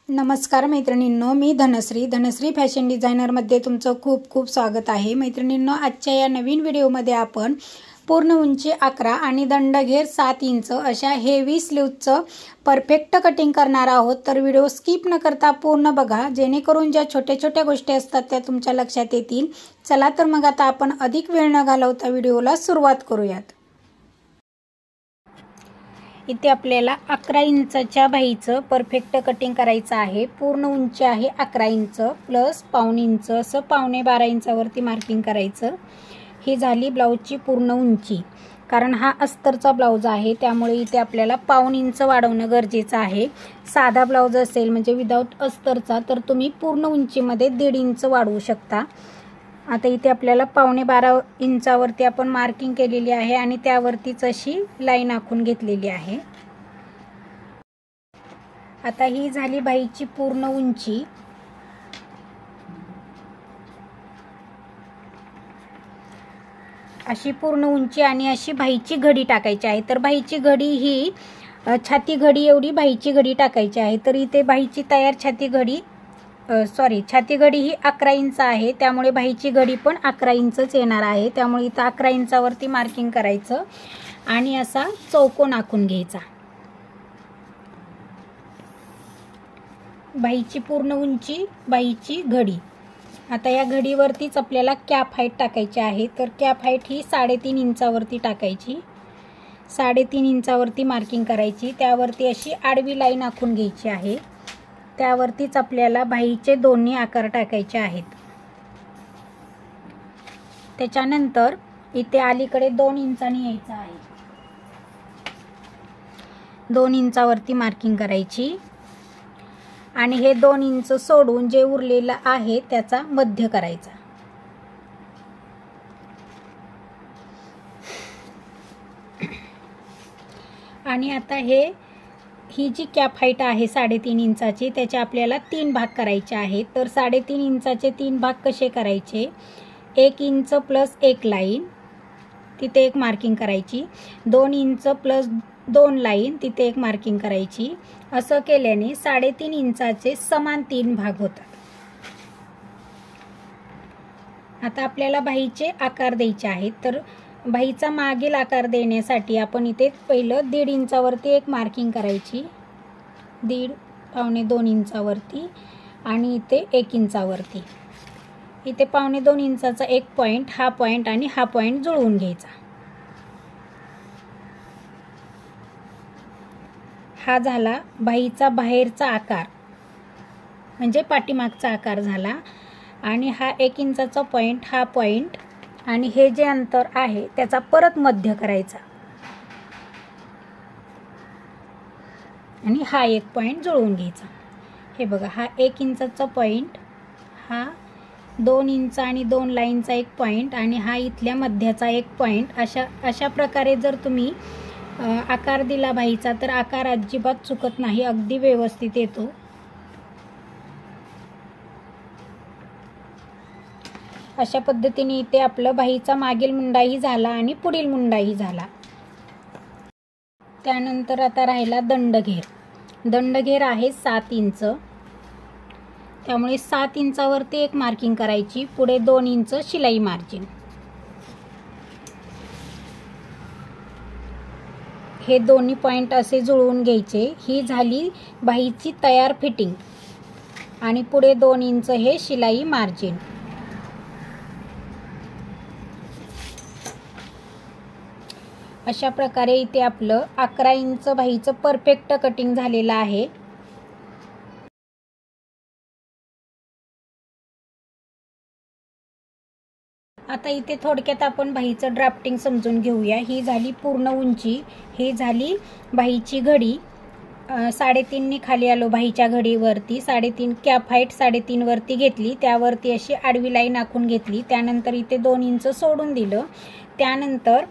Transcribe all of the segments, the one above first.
नमस्कार मैत्रिणींनो, मी धनश्री फॅशन डिझायनरमध्ये तुमचं खूप खूप स्वागत आहे। मैत्रिणींनो, आजच्या या नवीन व्हिडिओमध्ये आपण पूर्ण उंची 11 आणि दंडघेर 7 इंच अशा हेवी स्लीव्हचं परफेक्ट कटिंग करणार आहोत। तर व्हिडिओ स्किप न करता पूर्ण बघा, जेणेकरून ज्या छोट्या छोट्या गोष्टी असतात त्या तुमच्या लक्षात येतील। चला तर मग आता आपण अधिक वेळ न घालवता व्हिडिओला सुरुवात करूयात। इथे आपल्याला 11 इंचच्या बाहीचं परफेक्ट कटिंग करायचं आहे। पूर्ण उंची आहे 11 इंच प्लस पाऊण इंच, असं 11.25 इंचावरती मार्किंग करायचं। ही झाली ब्लाऊजची पूर्ण उंची, कारण हा अस्तरचा ब्लाऊज आहे त्यामुळे इथे आपल्याला पाऊण इंच वाढवणं गरजेचं आहे। साधा ब्लाऊज असेल म्हणजे विदाऊट अस्तरचा तर तुम्ही पूर्ण उंचीमध्ये 1.5 इंच वाढवू शकता। आता इथे आपल्याला 11.25 इंचावरती आपण मार्किंग केलेली आहे आणि त्यावरतीच अशी लाईन आखून घेतलेली आहे। आता ही झाली बाहीची पूर्ण उंची। अशी पूर्ण उंची आणि अशी बाहीची घडी टाकायची आहे। तर बाहीची घडी ही छाती घडी एवढी बाहीची घडी टाकायची आहे। तर इथे बाहीची तयार छाती घडी ही 11 इंच आहे, त्यामुळे बाहीची घडी पण 11 इंचच येणार आहे। त्यामुळे इथं 11 इंचावरती मार्किंग करायचं आणि असा चौकोन आखून घ्यायचा। बाहीची पूर्ण उंची, बाहीची घडी। आता या घडीवरतीच आपल्याला कॅप हाईट टाकायची आहे। तर कॅप हाईट ही 3.5 इंचावरती टाकायची। 3.5 इंचावरती मार्किंग करायची, त्यावरती अशी आडवी लाईन आखून घ्यायची आहे। त्यावरतीच आपल्याला बाहीचे दोन्ही आकार टाकायचे आहेत। त्याच्यानंतर इथे अलीकडे 2 इंचांनी यायचं आहे। 2 इंचावरती मार्किंग करायची आणि हे 2 इंच सोडून जे उरलेलं आहे त्याचा मध्य करायचा। आणि आता ही जी कॅप हाईट आहे 3.5 इंचाची, त्याचे आपल्याला 3 भाग करायचे आहेत। तर 3.5 इंचाचे 3 भाग कसे करायचे? 1 इंच प्लस 1 लाईन, तिथे एक मार्किंग करायची। 2 इंच प्लस 2 लाईन, तिथे एक मार्किंग करायची। असं केल्याने 3.5 इंचाचे समान 3 भाग होतात। आता आपल्याला बाहीचे आकार द्यायचे आहेत। तर बाहीचा मागील आकार देण्यासाठी आपण इथे पहिलं 1.5 इंचावरती एक मार्किंग करायची, 1.5 पावणे 2 इंचावरती आणि इथे 1 इंचावरती। इथे पावणे 2 इंचाचा एक पॉइंट, हा पॉइंट आणि हा पॉइंट जुळवून घ्यायचा। हा झाला बाहीचा बाहेरचा आकार, म्हणजे पाठीमागचा आकार झाला। आणि हा 1 इंचाचा पॉइंट, हा पॉइंट आणि हे जे अंतर आहे त्याचा परत मध्य करायचा आणि हा एक पॉइंट जुळवून घ्यायचा। हे बघा, हा 1 इंचाचा पॉइंट, हा 2 इंच आणि 2 लाईनचा एक पॉइंट आणि हा इथल्या मध्याचा एक पॉइंट। अशा प्रकारे जर तुम्ही आकार दिला बाहीचा तर आकार अजिबात चुकत नाही, अगदी व्यवस्थित येतो। अशा पद्धतीने इथे आपलं बाहीचा मागील मुंडाही झाला आणि पुढील मुंडाही झाला। त्यानंतर आता राहिला दंडघेर। दंडघेर आहे 7 इंच, त्यामुळे 7 इंचावरती एक मार्किंग करायची, पुढे 2 इंच शिलाई मार्जिन। हे दोन्ही पॉइंट असे जुळवून घ्यायचे। ही झाली बाहीची तयार फिटिंग आणि पुढे 2 इंच हे शिलाई मार्जिन। अशा प्रकारे इथे आपलं 11 इंच बाहीचं परफेक्ट कटिंग झालेलं आहे। आता इथे थोडक्यात आपण बाहीचं ड्राफ्टिंग समजून घेऊया। ही झाली पूर्ण उंची, ही झाली बाहीची घडी। 3.5 खाली आलो बाहीच्या घडीवरती, 3.5 कॅप हाईट 3.5 वरती घेतली, त्यावरती अशी आडवी लाईन आखून घेतली। त्यानंतर इथे 2 इंच सोडून दिलं। त्यानंतर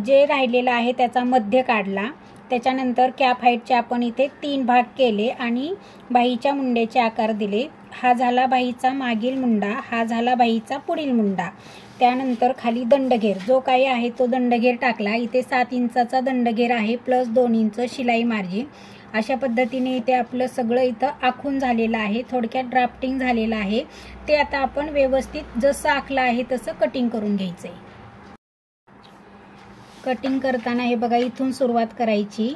जे राहिलेलं आहे त्याचा मध्य काढला। त्याच्यानंतर कॅप हाईटचे आपण इथे 3 भाग केले आणि बाहीच्या मुंड्याचे आकार दिले। हा झाला बाहीचा मागील मुंडा, हा झाला बाहीचा पुढील मुंडा। त्यानंतर खाली दंडघेर जो काही आहे तो दंडघेर टाकला। इथे 7 इंचाचा दंडघेर आहे प्लस 2 इंच शिलाई मार्जिन। अशा पद्धतीने इथे आपलं सगळं इथं आखून झालेलं आहे, थोडक्यात ड्राफ्टिंग झालेलं आहे। ते आता आपण व्यवस्थित जसं आखलं आहे तसं कटिंग करून घ्यायचंय। कटिंग करताना हे बघा इथून सुरुवात करायची,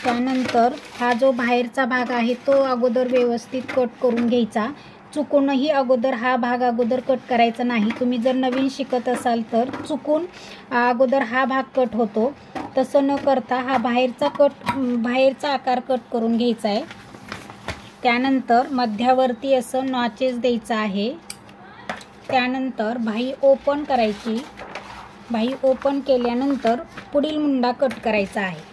त्यानंतर हा जो बाहेरचा भाग आहे तो अगोदर व्यवस्थित कट करून घ्यायचा। चुकूनही अगोदर हा भाग अगोदर कट करायचा नाही। तुम्ही जर नवीन शिकत असाल तर चुकून अगोदर हा भाग कट होतो, तसं न करता हा बाहेरचा आकार कट करून घ्यायचा आहे। त्यानंतर मध्यावरती असं नॉचेस द्यायचं आहे। त्यानंतर बाही ओपन करायची, बाही ओपन केल्यानंतर पुढील मुंडा कट करायचा आहे।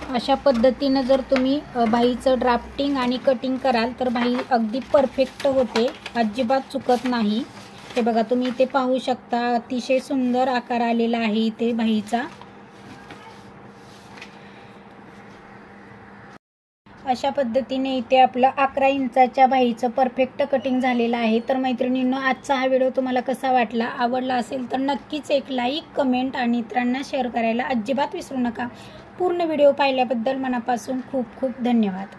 अशा पद्धतीने जर तुम्ही बाहीचं ड्राफ्टिंग आणि कटिंग कराल तर बाही अगदी परफेक्ट होते, अजिबात चुकत नाही। हे बघा तुम्ही इथे पाहू शकता, अतिशय सुंदर आकार आलेला आहे इथे बाहीचा। अशा पद्धतीने इथे आपलं 11 इंचाच्या बाहीचं परफेक्ट कटिंग झालेलं आहे। तर मैत्रिणींनो, आजचा हा व्हिडिओ तुम्हाला कसा वाटला? आवडला असेल तर नक्कीच एक लाईक, कमेंट आणि इतरांना शेअर करायला अजिबात विसरू नका। पूर्ण व्हिडिओ पाहिल्याबद्दल मनापासून खूप खूप धन्यवाद।